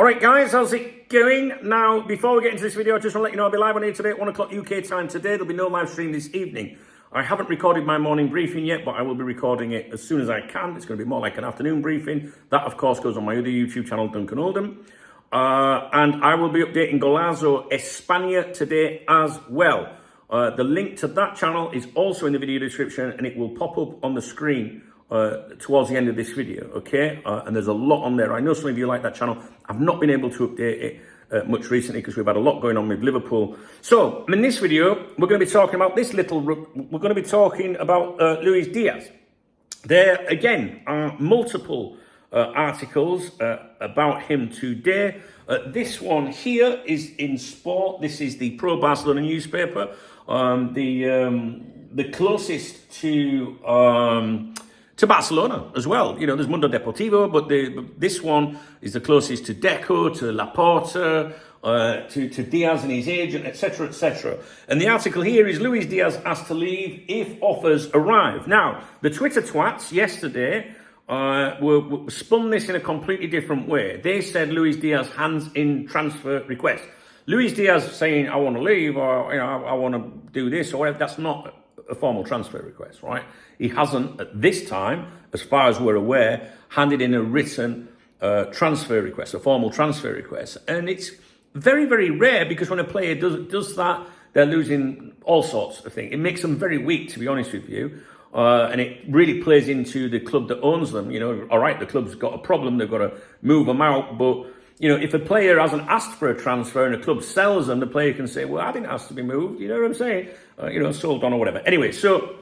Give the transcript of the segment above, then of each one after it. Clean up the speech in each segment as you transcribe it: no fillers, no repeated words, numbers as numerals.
All right, guys, how's it going? Now, before we get into this video, I just want to let you know I'll be live on here today at 1 o'clock UK time today. There'll be no live stream this evening. I haven't recorded my morning briefing yet, but I will be recording it as soon as I can. It's going to be more like an afternoon briefing. That, of course, goes on my other YouTube channel, Duncan Oldham. And I will be updating Golazo España today as well. The link to that channel is also in the video description, and it will pop up on the screen towards the end of this video, okay? And there's a lot on there. I know some of you like that channel. I've not been able to update it much recently because we've had a lot going on with Liverpool. So in this video, we're going to be talking about we're going to be talking about Luis Díaz. There again are multiple articles about him today. This one here is in Sport. This is the Pro Barcelona newspaper. The closest to Barcelona as well. You know, there's Mundo Deportivo, but this one is the closest to Deco, to Laporta, to Díaz and his agent, etc., etc. And the article here is Luis Díaz asked to leave if offers arrive. Now, the Twitter twats yesterday were spun this in a completely different way. They said Luis Díaz hands in transfer request. Luis Díaz saying, I want to leave, or I want to do this, or whatever, that's not a formal transfer request, right? He hasn't, at this time, as far as we're aware, handed in a written transfer request, a formal transfer request. And it's very, very rare because when a player does that, they're losing all sorts of things. It makes them very weak, to be honest with you. And it really plays into the club that owns them. You know, all right, the club's got a problem, they've got to move them out, but you know, if a player hasn't asked for a transfer and a club sells them, the player can say, well, I didn't ask to be moved. You know what I'm saying? Sold on or whatever. Anyway, so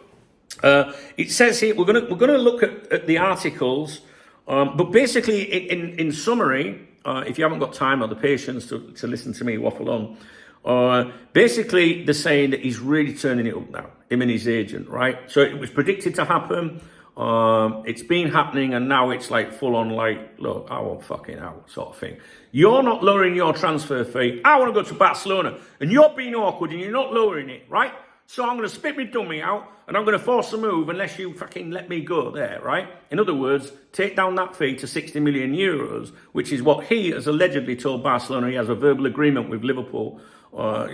it says here, we're gonna look at the articles, but basically in summary, if you haven't got time or the patience to listen to me waffle on, basically they're saying that he's really turning it up now, him and his agent, right? So it was predicted to happen. It's been happening, and now it's like full on, like, look, I want fucking out sort of thing. You're not lowering your transfer fee. I want to go to Barcelona, and you're being awkward, and you're not lowering it, right? So I'm going to spit my dummy out, and I'm going to force a move unless you fucking let me go there, right? In other words, take down that fee to 60 million euros, which is what he has allegedly told Barcelona. He has a verbal agreement with Liverpool. But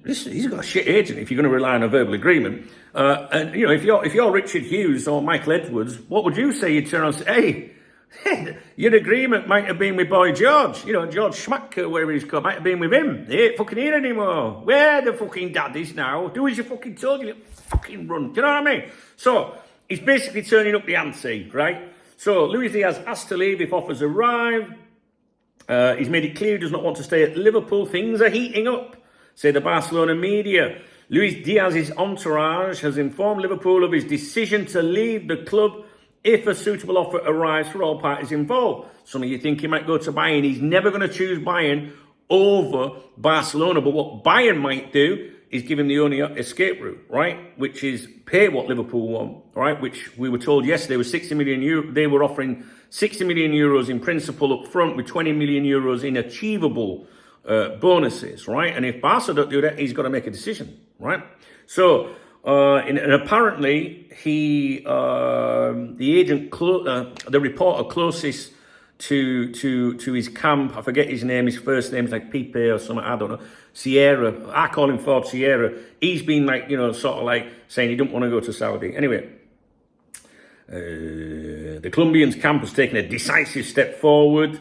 he's got a shit agent if you're going to rely on a verbal agreement. And you know, if you're Richard Hughes or Michael Edwards, what would you say? You'd turn around and say, hey, your agreement might have been with Boy George. You know, George Schmacker, wherever he's called, might have been with him. He ain't fucking here anymore. Where the fucking daddies now? Do as you fucking told you. Fucking run. Do you know what I mean? So he's basically turning up the ante, right? So Luis Díaz asked to leave if offers arrive. He's made it clear he does not want to stay at Liverpool. Things are heating up, say the Barcelona media. Luis Díaz's entourage has informed Liverpool of his decision to leave the club if a suitable offer arrives for all parties involved. Some of you think he might go to Bayern. He's never going to choose Bayern over Barcelona. But what Bayern might do is give him the only escape route, right? Which is pay what Liverpool want, right? Which we were told yesterday was 60 million euros. They were offering 60 million euros in principle up front with 20 million euros in achievable bonuses, right? And if Barca don't do that, he's got to make a decision, right? So, and apparently the agent, the reporter closest to his camp, I forget his name, his first name is like Pipe or something, I don't know, Sierra, I call him Ford Sierra. He's been like, sort of like saying he don't want to go to Saudi. Anyway, the Colombian's camp has taken a decisive step forward.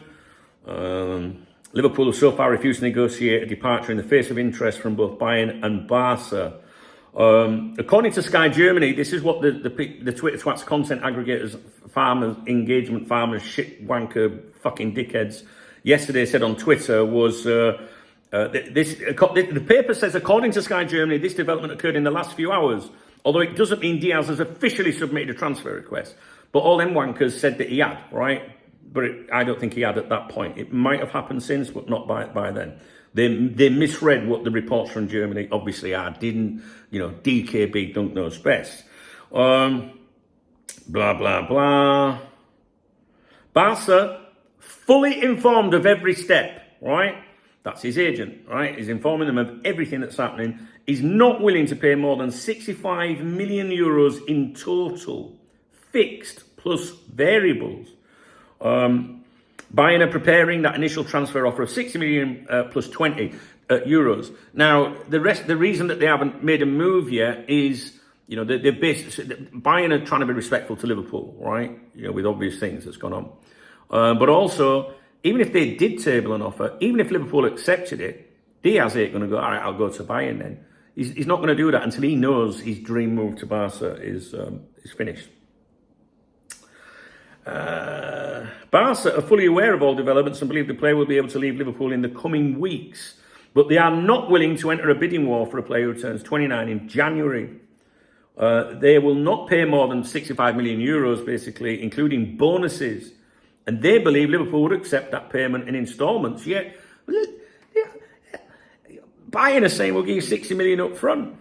Liverpool have so far refused to negotiate a departure in the face of interest from both Bayern and Barca. According to Sky Germany, this is what the Twitter twats, content aggregators, farmers, engagement farmers, shit wanker, fucking dickheads, yesterday said on Twitter was, the paper says, according to Sky Germany, this development occurred in the last few hours, although it doesn't mean Díaz has officially submitted a transfer request. But all them wankers said that he had, right? But I don't think he had at that point. It might have happened since, but not by then. They misread what the reports from Germany obviously are. Didn't, DKB don't knows best. Blah, blah, blah. Barca, fully informed of every step, right? That's his agent, right? He's informing them of everything that's happening. He's not willing to pay more than 65 million euros in total, fixed plus variables. Bayern are preparing that initial transfer offer of 60 million plus 20 euros. Now, the reason that they haven't made a move yet is, Bayern are trying to be respectful to Liverpool, right? With obvious things that's gone on. But also, even if they did table an offer, even if Liverpool accepted it, Díaz ain't going to go, all right, I'll go to Bayern then. He's not going to do that until he knows his dream move to Barca is finished. Barca are fully aware of all developments and believe the player will be able to leave Liverpool in the coming weeks, but they are not willing to enter a bidding war for a player who turns 29 in January. They will not pay more than 65 million euros, basically, including bonuses, and they believe Liverpool would accept that payment in instalments. Yet, Bayern are saying we'll give you 60 million up front.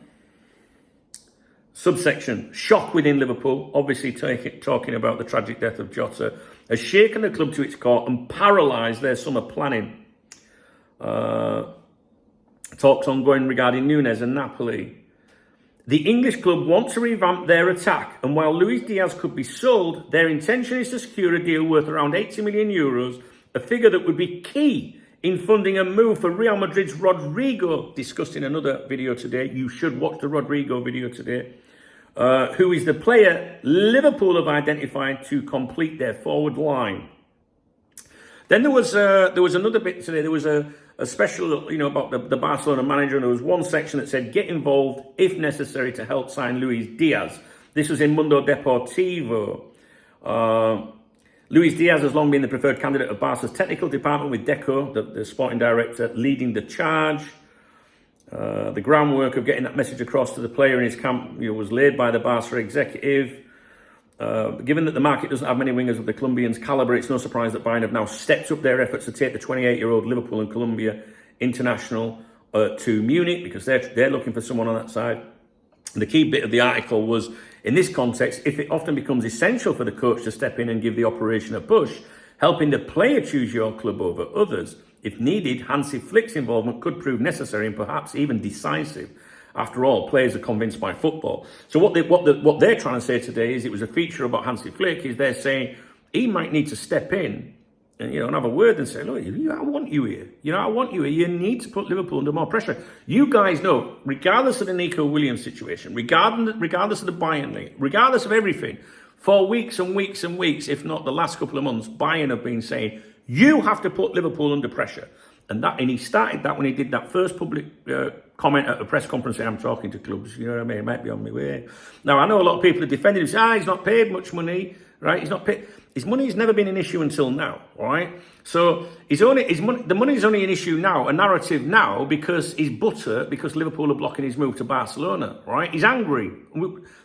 Subsection, shock within Liverpool, obviously talking about the tragic death of Jota, has shaken the club to its core and paralysed their summer planning. Talks ongoing regarding Núñez and Napoli. The English club want to revamp their attack, and while Luis Díaz could be sold, their intention is to secure a deal worth around 80 million euros, a figure that would be key in funding a move for Real Madrid's Rodrigo, discussed in another video today. You should watch the Rodrigo video today. Who is the player Liverpool have identified to complete their forward line. Then there was another bit today. There was a special, about the Barcelona manager, and there was one section that said, get involved if necessary to help sign Luis Díaz. This was in Mundo Deportivo. Luis Díaz has long been the preferred candidate of Barca's technical department, with Deco, the sporting director, leading the charge. The groundwork of getting that message across to the player in his camp was laid by the Barca executive. Given that the market doesn't have many wingers of the Colombian's calibre, it's no surprise that Bayern have now stepped up their efforts to take the 28-year-old Liverpool and Colombia international to Munich, because they're looking for someone on that side. The key bit of the article was, in this context, if it often becomes essential for the coach to step in and give the operation a push, helping the player choose your club over others, if needed, Hansi Flick's involvement could prove necessary and perhaps even decisive. After all, players are convinced by football. So what they're trying to say today is, it was a feature about Hansi Flick, is they're saying he might need to step in and and have a word and say, look, I want you here. I want you here. You need to put Liverpool under more pressure. You guys know, regardless of the Nico Williams situation, regardless of the Bayern league, regardless of everything, for weeks and weeks and weeks, if not the last couple of months, Bayern have been saying, you have to put Liverpool under pressure. And he started that when he did that first public comment at a press conference saying, I'm talking to clubs, you know what I mean? It might be on my way. Now, I know a lot of people are defending him, say, he's not paid much money, right? He's not paid. His money has never been an issue until now, all right? So the money is only an issue now, a narrative now, because because Liverpool are blocking his move to Barcelona, right? He's angry.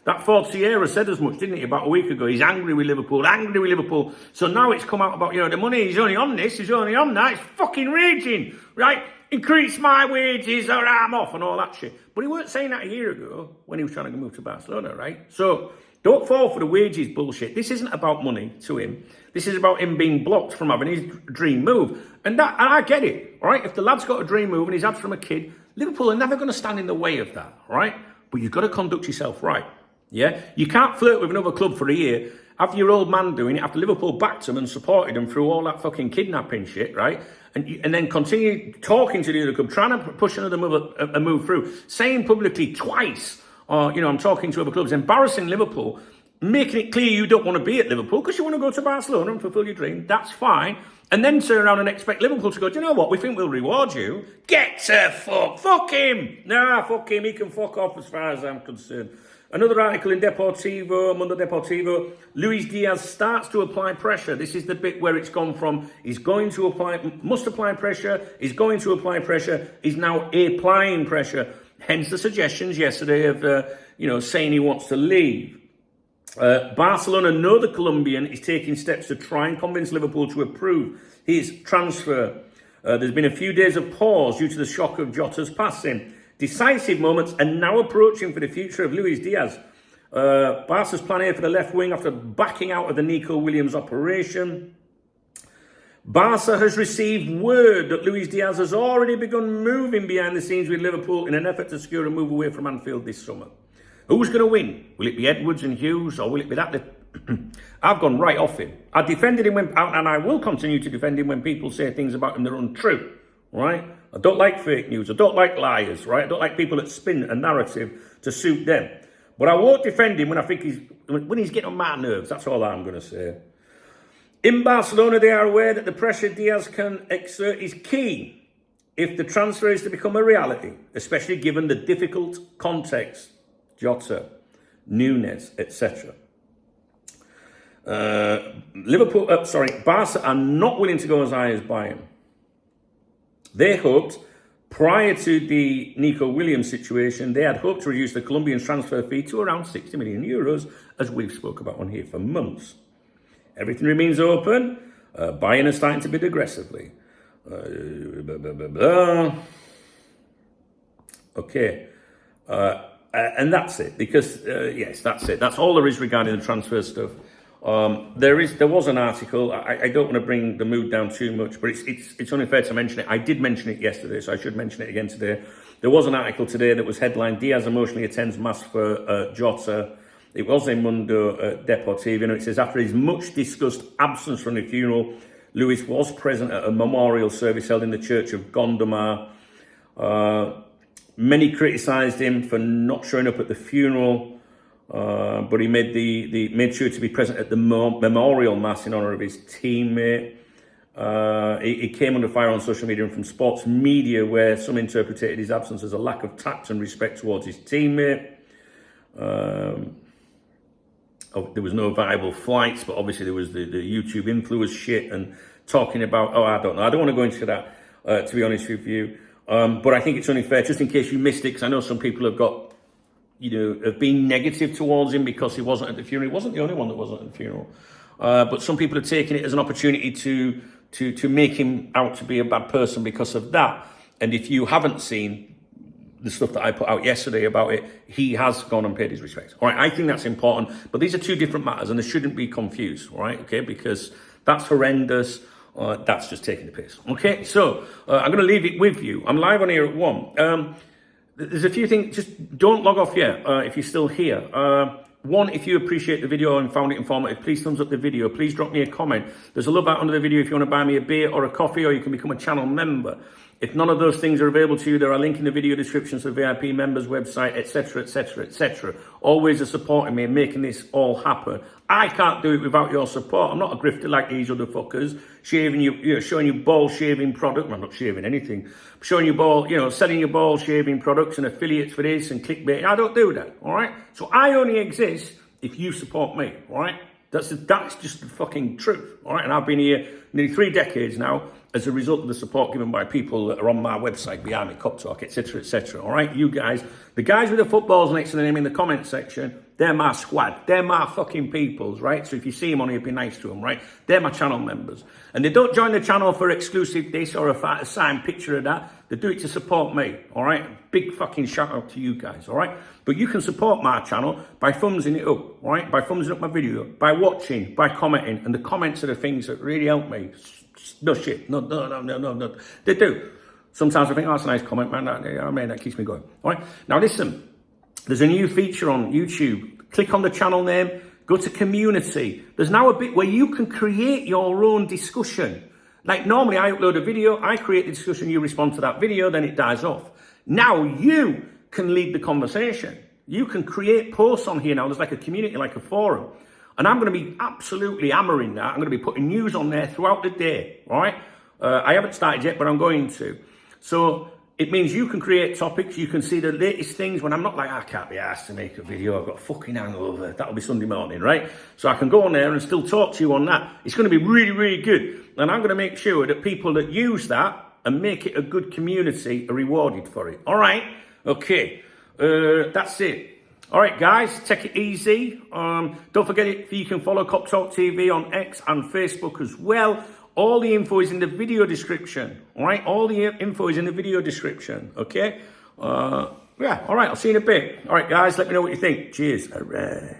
That Ford Sierra said as much, didn't he, about a week ago? He's angry with Liverpool. So now it's come out about, the money, he's only on this, he's only on that. It's fucking raging, right? Increase my wages or I'm off and all that shit. But he weren't saying that a year ago when he was trying to move to Barcelona, right? So don't fall for the wages bullshit. This isn't about money to him. This is about him being blocked from having his dream move. And I get it, all right? If the lad's got a dream move and he's had from a kid, Liverpool are never going to stand in the way of that, all right? But you've got to conduct yourself right, yeah? You can't flirt with another club for a year, after your old man doing it, after Liverpool backed him and supported him through all that fucking kidnapping shit, right? And then continue talking to the other club, trying to push another move through, saying publicly twice, I'm talking to other clubs, embarrassing Liverpool, making it clear you don't want to be at Liverpool because you want to go to Barcelona and fulfill your dream. That's fine. And then turn around and expect Liverpool to go, do you know what? We think we'll reward you. Get to fuck. Fuck him. Nah, fuck him. He can fuck off as far as I'm concerned. Another article in Mundo Deportivo, Luis Díaz starts to apply pressure. This is the bit where it's gone from must apply pressure, he's going to apply pressure, he's now applying pressure. Hence the suggestions yesterday of, saying he wants to leave. Barcelona know the Colombian is taking steps to try and convince Liverpool to approve his transfer. There's been a few days of pause due to the shock of Jota's passing. Decisive moments are now approaching for the future of Luis Díaz. Barca's plan A for the left wing after backing out of the Nico Williams operation. Barca has received word that Luis Díaz has already begun moving behind the scenes with Liverpool in an effort to secure a move away from Anfield this summer. Who's going to win? Will it be Edwards and Hughes, or will it be that I've gone right off him. I defended him and I will continue to defend him when people say things about him that are untrue, right? I don't like fake news. I don't like liars, right? I don't like people that spin a narrative to suit them. But I won't defend him when I think when he's getting on my nerves. That's all I'm going to say. In Barcelona, they are aware that the pressure Díaz can exert is key if the transfer is to become a reality, especially given the difficult context, Jota, Núñez, etc. Barca are not willing to go as high as Bayern. They hoped, prior to the Nico Williams situation, they had hoped to reduce the Colombian transfer fee to around 60 million euros, as we've spoke about on here for months. Everything remains open. Bayern are starting to bid aggressively. Okay. And that's it, because, yes, that's it. That's all there is regarding the transfer stuff. There was an article. I don't want to bring the mood down too much, but it's only fair to mention it. I did mention it yesterday, so I should mention it again today. There was an article today that was headlined, Díaz emotionally attends mass for Jota. It was in Mundo Deportivo, and it says, after his much discussed absence from the funeral, Luis was present at a memorial service held in the church of Gondomar. Many criticised him for not showing up at the funeral, but he made sure to be present at the memorial mass in honour of his teammate. He came under fire on social media and from sports media, where some interpreted his absence as a lack of tact and respect towards his teammate. There was no viable flights, but obviously there was the YouTube influence shit and talking about, I don't know. I don't want to go into that, to be honest with you. But I think it's only fair, just in case you missed it, because I know some people have got, have been negative towards him because he wasn't at the funeral. He wasn't the only one that wasn't at the funeral. But some people have taken it as an opportunity to make him out to be a bad person because of that. And if you haven't seen the stuff that I put out yesterday about it, he has gone and paid his respects. All right, I think that's important, but these are two different matters and they shouldn't be confused, all right, okay, because that's horrendous. That's just taking the piss. Okay, so I'm going to leave it with you. I'm live on here at 1. There's a few things, just don't log off yet if you're still here. One, if you appreciate the video and found it informative, please thumbs up the video. Please drop me a comment. There's a love out under the video if you want to buy me a beer or a coffee, or you can become a channel member. If none of those things are available to you, there are links in the video descriptions to the VIP members website, etc., etc., etc. Always are supporting me and making this all happen. I can't do it without your support. I'm not a grifter like these other fuckers, shaving you, showing you ball shaving product. Well, I'm not shaving anything. Showing you ball, selling your ball shaving products and affiliates for this and clickbait. I don't do that, all right? So I only exist if you support me, all right? That's just the fucking truth, all right? And I've been here nearly 3 decades now as a result of the support given by people that are on my website, behind me, Cop Talk, etc., etc., all right? You guys, the guys with the footballs next to their name in the comment section, they're my squad. They're my fucking peoples, right? So if you see them on here, be nice to them, right? They're my channel members. And they don't join the channel for exclusive this or a signed picture of that. They do it to support me, all right? Big fucking shout out to you guys, all right? But you can support my channel by thumbsing it up, all right? By thumbsing up my video, by watching, by commenting. And the comments are the things that really help me. No shit. No. They do. Sometimes I think, that's a nice comment, man. That keeps me going. All right. Now, listen. There's a new feature on YouTube. Click on the channel name. Go to community. There's now a bit where you can create your own discussion. Like normally I upload a video. I create the discussion. You respond to that video. Then it dies off. Now you can lead the conversation. You can create posts on here now. There's like a community, like a forum. And I'm going to be absolutely hammering that. I'm going to be putting news on there throughout the day, all right? I haven't started yet, but I'm going to. So it means you can create topics. You can see the latest things when I'm not like, I can't be asked to make a video. I've got a fucking hangover. That'll be Sunday morning, right? So I can go on there and still talk to you on that. It's going to be really, really good. And I'm going to make sure that people that use that and make it a good community are rewarded for it. All right? Okay. That's it. All right, guys, take it easy. Don't forget you can follow Cop Talk TV on X and Facebook as well. All the info is in the video description. All right, all the info is in the video description. Okay. All right, I'll see you in a bit. All right, guys, let me know what you think. Cheers. All right.